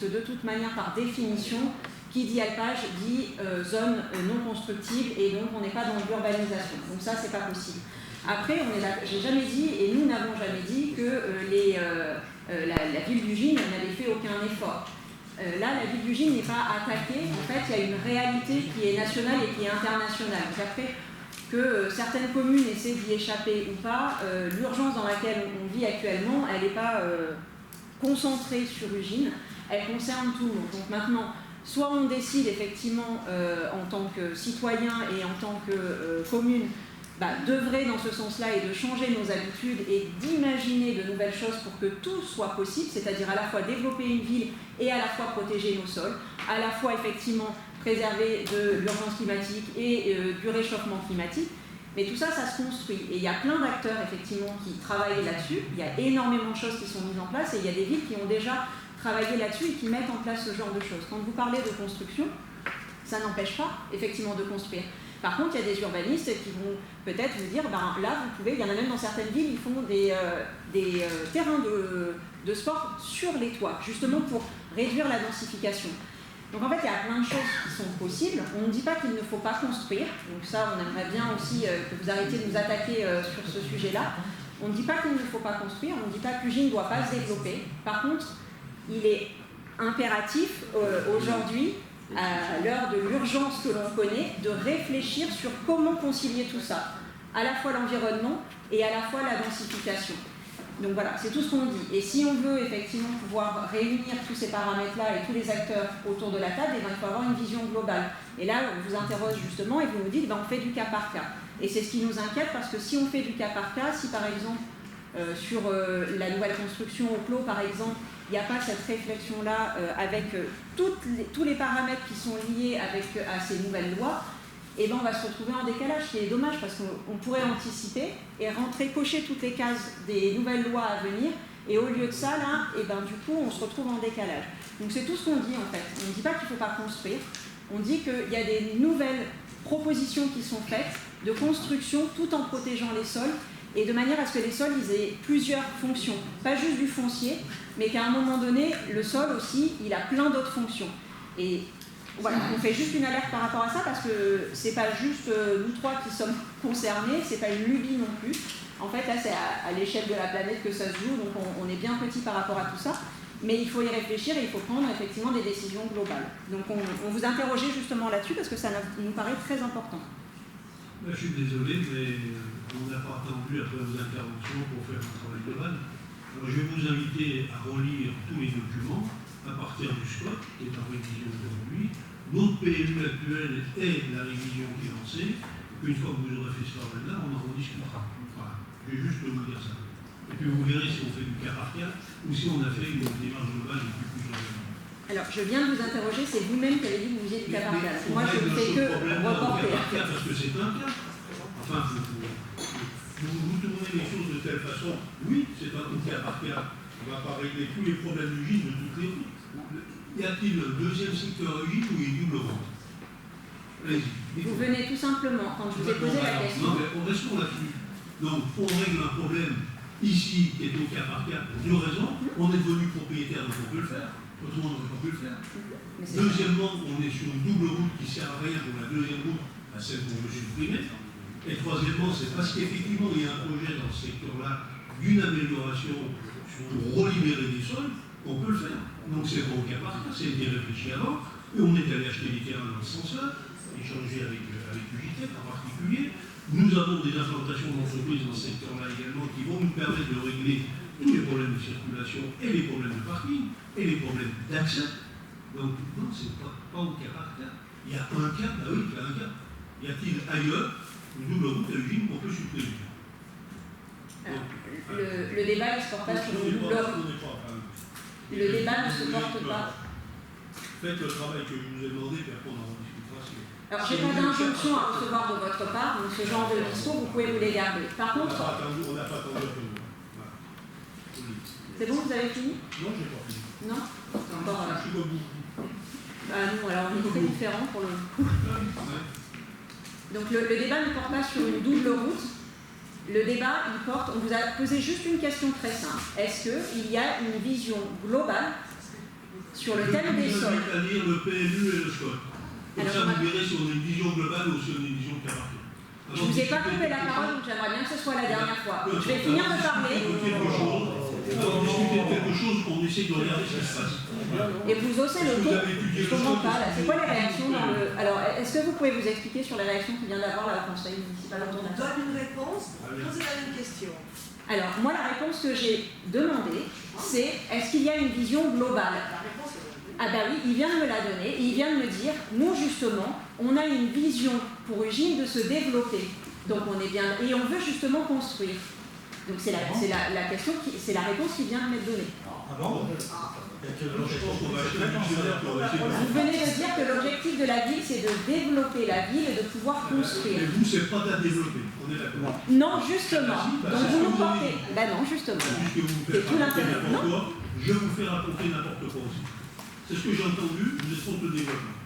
de toute manière, par définition, qui dit alpage dit zone non constructive et donc on n'est pas dans l'urbanisation. Donc ça, c'est pas possible. Après, j'ai jamais dit, et nous n'avons jamais dit, que la ville d'Ugine n'avait fait aucun effort. Là, la ville d'Ugine n'est pas attaquée. En fait, il y a une réalité qui est nationale et qui est internationale. Donc après, que certaines communes essaient d'y échapper ou pas, l'urgence dans laquelle on vit actuellement, elle n'est pas concentrée sur Ugine, elle concerne tout le monde. Donc maintenant, soit on décide effectivement en tant que citoyen et en tant que commune d'œuvrer dans ce sens-là et de changer nos habitudes et d'imaginer de nouvelles choses pour que tout soit possible, c'est-à-dire à la fois développer une ville et à la fois protéger nos sols, à la fois effectivement préserver de l'urgence climatique et du réchauffement climatique. Mais tout ça, ça se construit. Et il y a plein d'acteurs effectivement qui travaillent là-dessus. Il y a énormément de choses qui sont mises en place et il y a des villes qui ont déjà travaillé là-dessus et qui mettent en place ce genre de choses. Quand vous parlez de construction, ça n'empêche pas effectivement de construire. Par contre, il y a des urbanistes qui vont peut-être vous dire, là, vous pouvez, il y en a même dans certaines villes, ils font des terrains de sport sur les toits, justement pour réduire la densification. Donc en fait, il y a plein de choses qui sont possibles. On ne dit pas qu'il ne faut pas construire. Donc ça, on aimerait bien aussi que vous arrêtiez de nous attaquer sur ce sujet-là. On ne dit pas qu'il ne faut pas construire, on ne dit pas que l'Ugine ne doit pas se développer. Par contre, il est impératif aujourd'hui, à l'heure de l'urgence que l'on connaît, de réfléchir sur comment concilier tout ça, à la fois l'environnement et à la fois la densification. Donc voilà, c'est tout ce qu'on dit. Et si on veut effectivement pouvoir réunir tous ces paramètres-là et tous les acteurs autour de la table, il faut avoir une vision globale. Et là, on vous interroge justement et vous nous dites, on fait du cas par cas. Et c'est ce qui nous inquiète parce que si on fait du cas par cas, si par exemple, sur la nouvelle construction au clos, par exemple, il n'y a pas cette réflexion-là avec tous les paramètres qui sont liés à ces nouvelles lois, et on va se retrouver en décalage, ce qui est dommage parce qu'on pourrait anticiper et cocher toutes les cases des nouvelles lois à venir, et au lieu de ça, là, du coup, on se retrouve en décalage. Donc c'est tout ce qu'on dit en fait. On ne dit pas qu'il ne faut pas construire, on dit qu'il y a des nouvelles propositions qui sont faites de construction tout en protégeant les sols, et de manière à ce que les sols ils aient plusieurs fonctions, pas juste du foncier, mais qu'à un moment donné, le sol aussi, il a plein d'autres fonctions. Et voilà, on fait juste une alerte par rapport à ça, parce que c'est pas juste nous trois qui sommes concernés, c'est pas une lubie non plus. En fait, là, c'est à l'échelle de la planète que ça se joue, donc on est bien petit par rapport à tout ça. Mais il faut y réfléchir et il faut prendre effectivement des décisions globales. Donc on vous interrogeait justement là-dessus, parce que ça nous paraît très important. Je suis désolé, mais on n'a pas attendu après vos interventions pour faire un travail global. Alors, je vais vous inviter à relire tous les documents à partir du SCOT, qui est en révision aujourd'hui. Notre PMU actuel est la révision qui est lancée. Une fois que vous aurez fait ce travail-là, on en rediscutera. Voilà. Je vais juste vous dire ça. Et puis vous verrez si on fait du cas par cas ou si on a fait une démarche globale depuis plusieurs années. Alors, je viens de vous interroger, c'est vous-même qui avez dit que vous faisiez du cas par cas. Moi, je ne fais que reporter. Parce que c'est un cas. Enfin, vous tournez les choses de telle façon. Oui, c'est un cas par cas. On va pas régler tous les problèmes d'Ugine de toutes les routes. Y a-t-il un deuxième secteur Ugine ou une double route? Allez-y. Vous venez tout simplement, quand je vous ai posé la question. Non, mais on reste là-dessus. Donc, on règle un problème ici qui est au cas par cas pour deux raisons. On est devenu propriétaire, donc on peut le faire. Autrement, on n'aurait pas pu le faire. Deuxièmement, on est sur une double route qui ne sert à rien pour la deuxième route, à celle qu'on veut supprimer. Et troisièmement, c'est parce qu'effectivement, il y a un projet dans ce secteur-là d'une amélioration pour relibérer des sols, qu'on peut le faire. Donc c'est pas au cas par cas, c'est été réfléchi avant. Et on est allé acheter des terrains dans ce sens-là, échanger avec UJTEC en particulier. Nous avons des implantations d'entreprises dans ce secteur-là également qui vont nous permettre de régler tous les problèmes de circulation et les problèmes de parking et les problèmes d'accès. Donc non, c'est pas au cas par cas. Il y a un cas, oui, il y a un cas. Y a-t-il ailleurs une double route à Ugine qu'on peut supprimer? Le débat ne se porte pas sur une double route. Le débat ne se porte pas. Faites le travail que je vous ai demandé, puis après on en discutera. Alors, je n'ai pas d'injonction à recevoir de votre part, donc ce genre de discours, vous pouvez vous les garder. Par contre. On n'a pas attendu un peu. C'est bon, vous avez fini? Non, je n'ai pas fini. Non? Encore. Je suis comme vous. Non, alors on est très différents pour le coup. Donc le débat ne porte pas sur une double route. Le débat, on vous a posé juste une question très simple. Est-ce qu'il y a une vision globale sur le thème des sols. Je vous invite à lire le PLU et le SCOT. Comme ça, vous verrez si on a une vision globale ou si on a une vision de cas par cas. Je ne vous ai pas coupé la parole, donc j'aimerais bien que ce soit la dernière fois. Je vais finir de parler. Avant de discuter de quelque chose, on essaie de regarder ce qui se passe. Et vous haussez le ton. Je ne comprends pas. C'est quoi les réactions dans le... Alors, est-ce que vous pouvez vous expliquer sur les réactions qu'il vient d'avoir là au Conseil municipal autour de ça? Donne une réponse, posez la même question. Alors, moi, la réponse que j'ai demandée, c'est est-ce qu'il y a une vision globale? La réponse est donnée. Ah ben oui, il vient de me la donner, et il vient de me dire, nous justement, on a une vision pour Ugine de se développer. Donc on est bien, et on veut justement construire. Donc c'est la question, c'est la réponse qui vient de m'être donnée. Ah bon? Vous venez de dire que l'objectif de la ville, c'est de développer la ville et de pouvoir construire. Mais vous, c'est pas à développer, on est d'accord. Non, justement. Donc vous nous portez. Ben non, justement. Puisque vous me faites raconter n'importe quoi, je vous fais raconter n'importe quoi aussi. C'est ce que j'ai entendu, vous êtes contre le développement.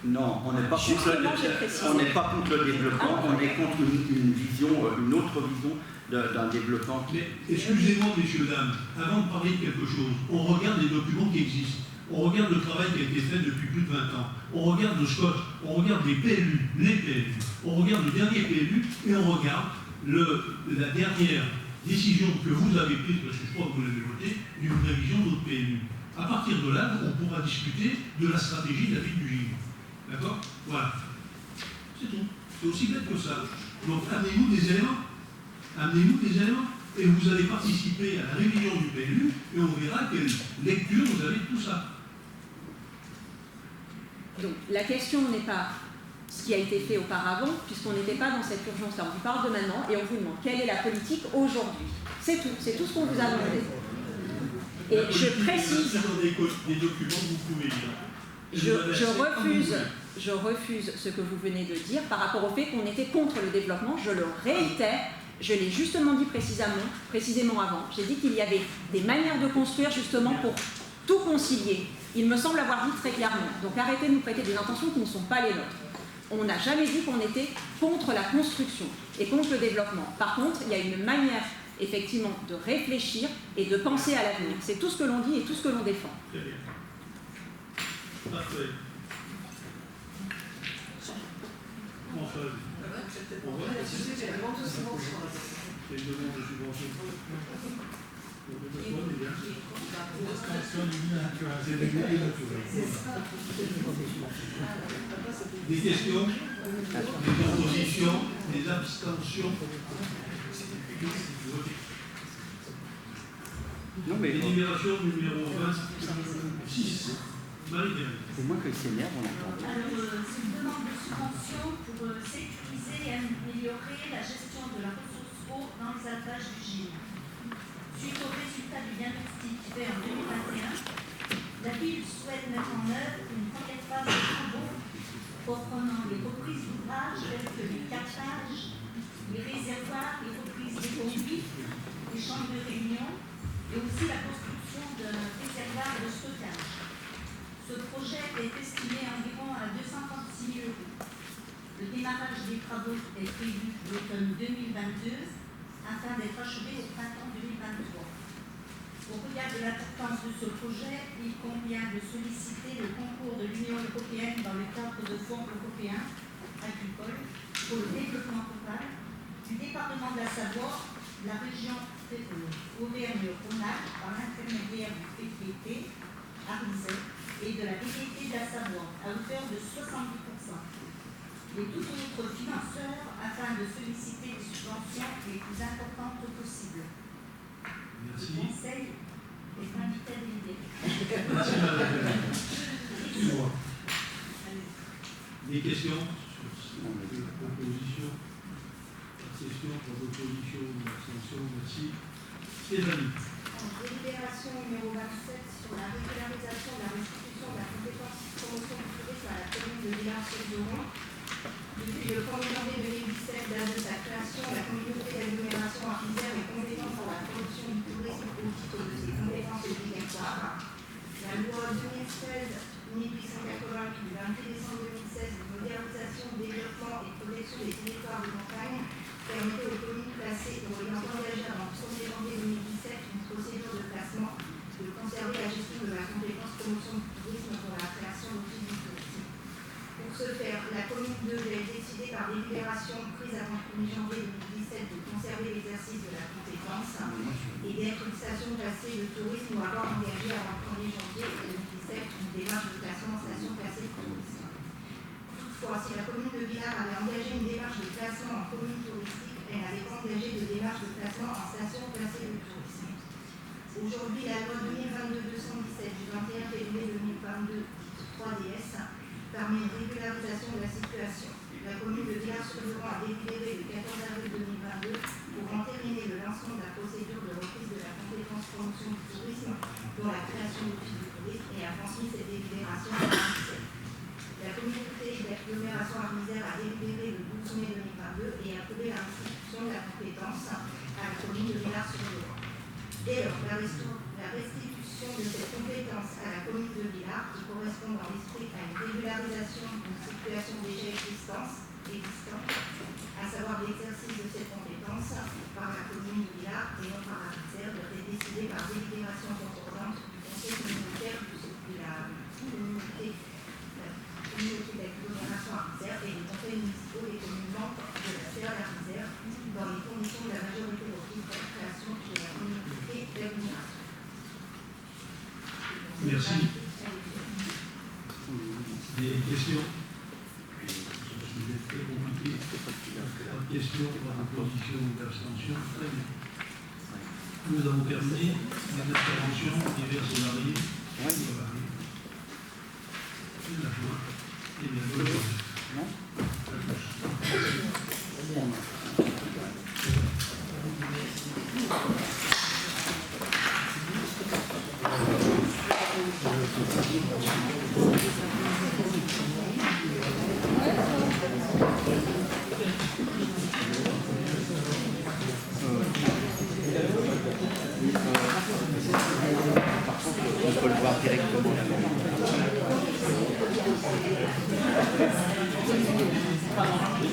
Non, on n'est pas contre le développement, on est contre une vision, une autre vision d'un développement. Mais excusez-moi, messieurs, dames, avant de parler de quelque chose, on regarde les documents qui existent, on regarde le travail qui a été fait depuis plus de 20 ans, on regarde le SCOT, on regarde les PLU, on regarde le dernier PLU et on regarde la dernière décision que vous avez prise, parce que je crois que vous l'avez votée, d'une révision de notre PLU. À partir de là, on pourra discuter de la stratégie de la ville d'Ugine. D'accord? Voilà. C'est tout. C'est aussi bête que ça. Donc amenez-nous des éléments. Amenez-nous des éléments. Et vous allez participer à la révision du PLU et on verra quelle lecture vous avez de tout ça. Donc la question n'est pas ce qui a été fait auparavant, puisqu'on n'était pas dans cette urgence-là. On vous parle de maintenant et on vous demande quelle est la politique aujourd'hui. C'est tout. C'est tout ce qu'on vous a demandé. Et je précise... Dans des documents que vous pouvez lire. Je refuse ce que vous venez de dire par rapport au fait qu'on était contre le développement. Je le réitère, je l'ai justement dit précisément avant. J'ai dit qu'il y avait des manières de construire justement pour tout concilier. Il me semble avoir dit très clairement. Donc arrêtez de nous prêter des intentions qui ne sont pas les nôtres. On n'a jamais dit qu'on était contre la construction et contre le développement. Par contre, il y a une manière effectivement de réfléchir et de penser à l'avenir. C'est tout ce que l'on dit et tout ce que l'on défend. Très bien. Parfait. Enfin, c'est une demande de subvention. Des questions, des propositions, des abstentions. Non, mais Délibération numéro 26. c'est moi qui s'énerve, on entend. Alors, c'est une demande de subvention pour sécuriser et améliorer la gestion de la ressource eau dans les alpages du Gine. Suite au résultat du diagnostic fait en 2021, la ville souhaite mettre en œuvre une première phase de travaux comprenant les reprises d'ouvrages tels que les captages, les réservoirs, les reprises des conduits, les chambres de réunion et aussi la construction d'un réservoir de stockage. Ce projet est estimé environ à 236 000 €. Le démarrage des travaux est prévu l'automne 2022 afin d'être achevé au printemps 2023. Au regard de l'importance de ce projet, il convient de solliciter le concours de l'Union européenne dans le cadre de fonds européens agricoles pour le développement rural du département de la Savoie, la région Auvergne-Rhône-Alpes par l'intermédiaire du PPP, Arizet, et de la DDT de la Savoie, à hauteur de 70%. Et tout autre financeur afin de solliciter des subventions les plus importantes possibles. Merci. Le conseil est invité à délibérer. Merci, madame. Excuse-moi. Des questions sur cette proposition? Abstention, proposition, abstention, merci. Stéphanie. Délibération numéro 27 sur la régularisation de la restitution de la compétence promotion du tourisme à la commune de Villars-sur-Doron. Depuis le 1er janvier 2017, date de sa création, la communauté d'agglomération artisane est compétente pour la promotion du tourisme au titre de ses compétences obligatoires. La loi 2016-1888 du 28 décembre 2016 de modernisation, développement et protection des territoires de montagne permettait aux communes classées ou ayant engagé avant le 1er janvier 2017 une procédure de classement de de conserver la gestion de la compétence promotion du tourisme pour la création d'office du tourisme. Pour ce faire, la commune de Villers a décidé par délibération prise avant le 1er janvier 2017 de conserver l'exercice de la compétence et d'être une station classée de tourisme ou avoir engagé avant le 1er janvier 2017 une démarche de classement en station classée de tourisme. Toutefois, si la commune de Villars avait engagé une démarche de classement en commune touristique, elle n'avait pas engagé de démarche de classement en station classée de tourisme. Aujourd'hui, la loi 2022-217 du 21 février 2022, 3DS, permet une régularisation de la situation. La commune de Villars-sur-Levant a délibéré le 14 avril 2022 pour entériner le lancement de la procédure de reprise de la compétence promotion du tourisme pour la création d'office du tourisme et a transmis cette délibération à l'ANSES. La communauté d'agglomération Armisère a délibéré le 12 mai 2022 et a approuvé la restitution de la compétence à la commune de Villars-sur-Levant. Dès lors, la restitution de cette compétence à la commune de Villars, qui correspond dans l'esprit à une régularisation d'une situation déjà existante, à savoir l'exercice de cette compétence par la commune de Villars et non par Armisère, doit être décidée par délibération concordante du conseil communautaire de la communauté d'agglomération Armisère et des conseils municipaux des communes membres de la CA d'Armisère dans les conditions de la majorité requise pour la création de la communauté d'agglomération. Merci. Des questions? Vous êtes très compliqué. Pas de questions, pas d'opposition ou d'abstention. Très bien. Nous avons terminé les interventions diverses et variées. D'accord. Eh bien, bonne journée. On peut le voir directement là.